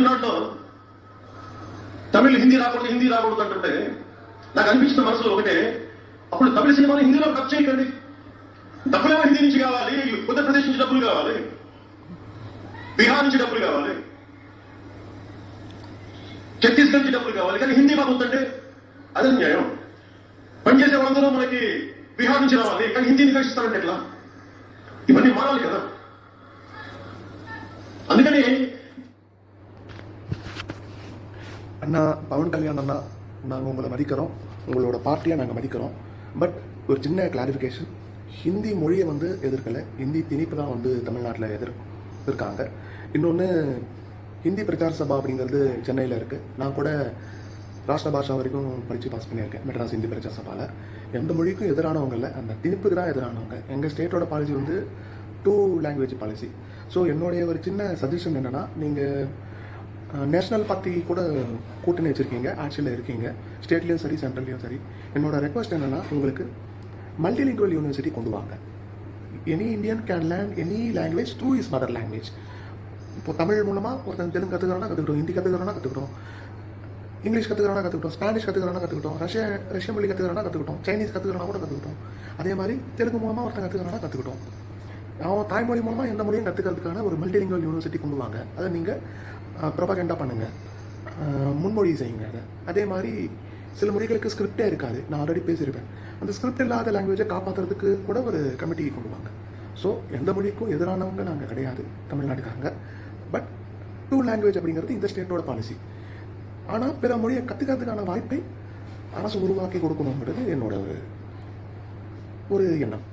తమిళనాడులో తమిళ్ హిందీ రాకూడదు అంటుంటే నాకు అనిపించిన మనసులో ఒకటే, అప్పుడు తమిళ సినిమాలు హిందీలో డబ్ చేయకండి. డబ్బులేమో హిందీ నుంచి కావాలి, ఉత్తరప్రదేశ్ నుంచి డబ్బులు కావాలి, బీహార్ నుంచి డబ్బులు కావాలి, ఛత్తీస్గఢ్ నుంచి డబ్బులు కావాలి, కానీ హిందీ మాకు వద్దంటే అదే న్యాయం. పనిచేసే వాళ్ళందరూ మనకి బీహార్ నుంచి రావాలి, కానీ హిందీని కలుస్తారంటే ఎట్లా? ఇవన్నీ మారాలి కదా. అందుకని அண்ணா பவன் கல்யாண் அண்ணா, நாங்கள் உங்களை மதிக்கிறோம், உங்களோட பார்ட்டியை நாங்கள் மதிக்கிறோம். பட் ஒரு சின்ன கிளாரிஃபிகேஷன், ஹிந்தி மொழியை வந்து எதிர்க்கலை, ஹிந்தி திணிப்பு தான் வந்து தமிழ்நாட்டில் இருக்காங்க. இன்னொன்று, ஹிந்தி பிரச்சார சபா அப்படிங்கிறது சென்னையில் இருக்குது. நான் கூட ராஷ்டிர பாஷா வரைக்கும் படித்து பாஸ் பண்ணியிருக்கேன் மெட்ராஸ் ஹிந்தி பிரச்சார சபாவில். எந்த மொழிக்கும் எதிரானவங்க இல்லை, அந்த திணிப்புக்கு தான் எதிரானவங்க. எங்கள் ஸ்டேட்டோட பாலிசி வந்து 2 லாங்குவேஜ் பாலிசி. ஸோ என்னுடைய ஒரு சின்ன சஜஷன் என்னென்னா, நீங்கள் நேஷ்னல் பார்ட்டி கூட கூட்டணி வச்சுருக்கீங்க, ஆட்சியில் இருக்கீங்க, ஸ்டேட்லேயும் சரி சென்ட்ரல்லையும் சரி. என்னோட ரெக்வஸ்ட் என்னென்னா, உங்களுக்கு மல்டிலிங்குவல் யூனிவர்சிட்டி கொண்டு வாங்க. Any Indian can learn any language through is mother language. இப்போ தமிழ் மூலமாக ஒருத்தன் தெலுங்கு கற்றுக்கிறோன்னா கற்றுக்கிட்டோம், ஹிந்தி கற்றுக்கிறோன்னா கற்றுக்கிட்டோம், இங்கிலீஷ் கற்றுக்கிறோன்னா கற்றுக்கிட்டோம், ஸ்பானிஷ் கற்றுக்கிறோன்னா கற்றுக்கிட்டோம், ரஷ்ய மொழி கற்றுக்கிறோன்னா கற்றுக்கிட்டோம், சைனீஸ் கற்றுக்கிறோன்னா கூட கற்றுக்கிட்டோம். அதே மாதிரி தெலுங்கு மூலமாக ஒருத்தன் கற்றுக்கிறோன்னா கற்றுக்கிட்டோம். அவன் தாய்மொழி மூலமாக எந்த மொழியும் கற்றுக்கிறதுக்கான ஒரு மல்டிலிங்குவல் யூனிவர்சிட்டி கொண்டு வாங்க. அதை நீங்கள் ப்ரொபகண்டா பண்ணுங்கள், முன்மொழி செய்யுங்க. அதே மாதிரி சில மொழிகளுக்கு ஸ்கிரிப்டே இருக்காது, நான் ஆல்ரெடி பேசியிருப்பேன். அந்த ஸ்கிரிப்ட் இல்லாத லாங்குவேஜை காப்பாற்றுறதுக்கு கூட ஒரு கமிட்டி கொண்டு வாங்க. ஸோ எந்த மொழிக்கும் எதிரானவங்க நாங்கள் கிடையாது தமிழ்நாட்டுக்காரங்க. பட் 2 லாங்குவேஜ் அப்படிங்கிறது இந்த ஸ்டேட்டோட பாலிசி. ஆனால் பிற மொழியை கற்றுக்கிறதுக்கான வாய்ப்பை அரசு உருவாக்கி கொடுக்கணுங்கிறது என்னோட ஒரு எண்ணம்.